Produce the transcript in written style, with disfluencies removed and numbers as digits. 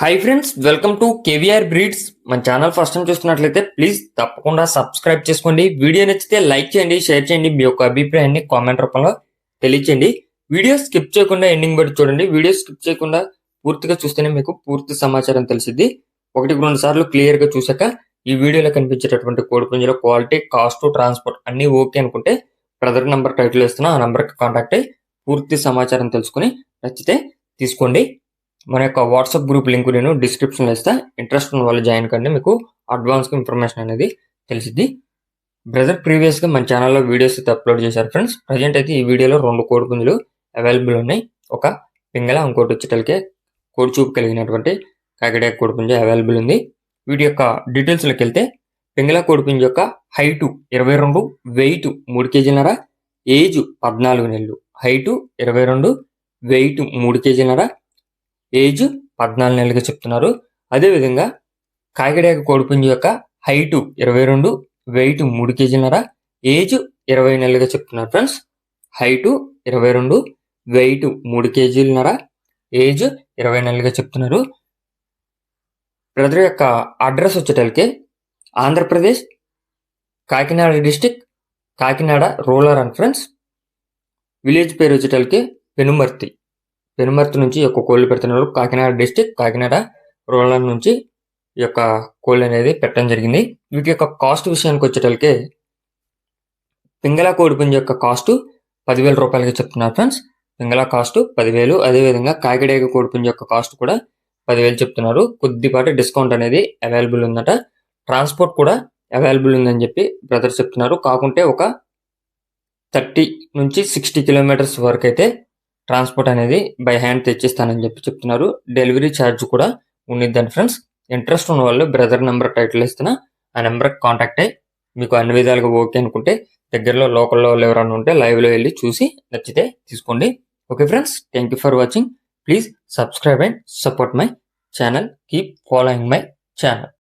Hi friends, welcome to KVR breeds. మన channel first time చూస్తున్నట్లయితే please తప్పకుండా సబ్స్క్రైబ్ చేసుకోండి. వీడియో నచ్చితే లైక్ చేయండి, షేర్ చేయండి, మీ యొక్క అభిప్రాయాన్ని కామెంట్ రూపంలో తెలియచేయండి. వీడియో స్కిప్ చేయకుండా ఎండింగ్ వరకు చూడండి. వీడియో స్కిప్ చేయకుండా పూర్తిగా చూస్తేనే మీకు పూర్తి సమాచారం తెలిసిద్ది. 1-2 సార్లు క్లియర్ గా చూసాక ఈ వీడియోలో కనిపించేటటువంటి కోడిపుంజుల క్వాలిటీ, కాస్ట్, ట్రాన్స్పోర్ట్ అన్ని ఓకే అనుకుంటే బ్రదర్ నంబర్ టైటిల్ ఇస్తున్నా, ఆ నంబర్కి కాంటాక్ట్ అయ్యి పూర్తి సమాచారం తెలుసుకుని నచ్చితే తీసుకోండి. మన యొక్క వాట్సాప్ గ్రూప్ లింక్ నేను డిస్క్రిప్షన్లో ఇస్తా. ఇంట్రెస్ట్ ఉన్న వాళ్ళు జాయిన్ కండి, మీకు అడ్వాన్స్గా ఇన్ఫర్మేషన్ అనేది తెలిసిద్ది. బ్రదర్ ప్రీవియస్గా మన ఛానల్లో వీడియోస్ అయితే అప్లోడ్ చేశారు ఫ్రెండ్స్. ప్రజెంట్ అయితే ఈ వీడియోలో 2 కోడిపుంజులు అవైలబుల్ ఉన్నాయి. ఒక పింగళ, ఇంకోటి వచ్చేటలకే కోడి చూపు కలిగినటువంటి కాకిడాక కోడిపుంజ అవైలబుల్ ఉంది. వీటి యొక్క డీటెయిల్స్లోకి వెళ్తే పింగళ కోడిపుంజ యొక్క హైటు 22, వెయిట్ 3 కేజీలన్నర, ఏజ్ 14 నెలలు. హైటు 22, వెయిట్ 3 కేజీలన్నర, ఏజ్ 14 నెలలుగా చెప్తున్నారు. అదేవిధంగా కాకిడాక కోడిపుంజు యొక్క హైటు 22, వెయిట్ 3 కేజీలన్నర, ఏజ్ 20 నెలలుగా చెప్తున్నారు ఫ్రెండ్స్. హైటు 22, వెయిట్ 3 కేజీలన్నర, ఏజ్ 20 నెలలుగా చెప్తున్నారు. బ్రదర్ యొక్క address వచ్చేటలకి Andhra Pradesh, Kakinada district, Kakinada rural and friends. Village పేరు వచ్చేటలకి పెనుమర్తి. పెనుమర్తి నుంచి ఈ యొక్క కోళ్ళు పెడుతున్నారు. కాకినాడ డిస్టిక్, కాకినాడ రూరల్ నుంచి ఈ యొక్క కోళ్ళు అనేది పెట్టడం జరిగింది. వీటి యొక్క కాస్ట్ విషయానికి వచ్చేటలకే పింగళ కోడిపుంజు యొక్క కాస్ట్ 10,000 రూపాయలకి చెప్తున్నారు ఫ్రెండ్స్. పింగళ కాస్ట్ 10,000. అదేవిధంగా కాకిడాక కోడిపుంజు యొక్క కాస్ట్ కూడా 10,000 చెప్తున్నారు. కొద్దిపాటి డిస్కౌంట్ అనేది అవైలబుల్ ఉందట. ట్రాన్స్పోర్ట్ కూడా అవైలబుల్ ఉందని చెప్పి బ్రదర్ చెప్తున్నారు. కాకుంటే ఒక 30 నుంచి 60 కిలోమీటర్స్ వరకు అయితే ట్రాన్స్పోర్ట్ అనేది బై హ్యాండ్ తెచ్చిస్తానని చెప్పి చెప్తున్నారు. డెలివరీ ఛార్జ్ కూడా ఉండిద్దని ఫ్రెండ్స్. ఇంట్రెస్ట్ ఉన్న వాళ్ళు బ్రదర్ నెంబర్ టైటిల్ ఇస్తున్నా, ఆ నెంబర్కి కాంటాక్ట్ అయ్యి మీకు అన్ని విధాలుగా ఓకే అనుకుంటే దగ్గరలో లోకల్లో ఎవరైనా ఉంటే లైవ్లో వెళ్ళి చూసి నచ్చితే తీసుకోండి. Okay friends, thank you for watching. Please subscribe and support my channel. Keep following my channel.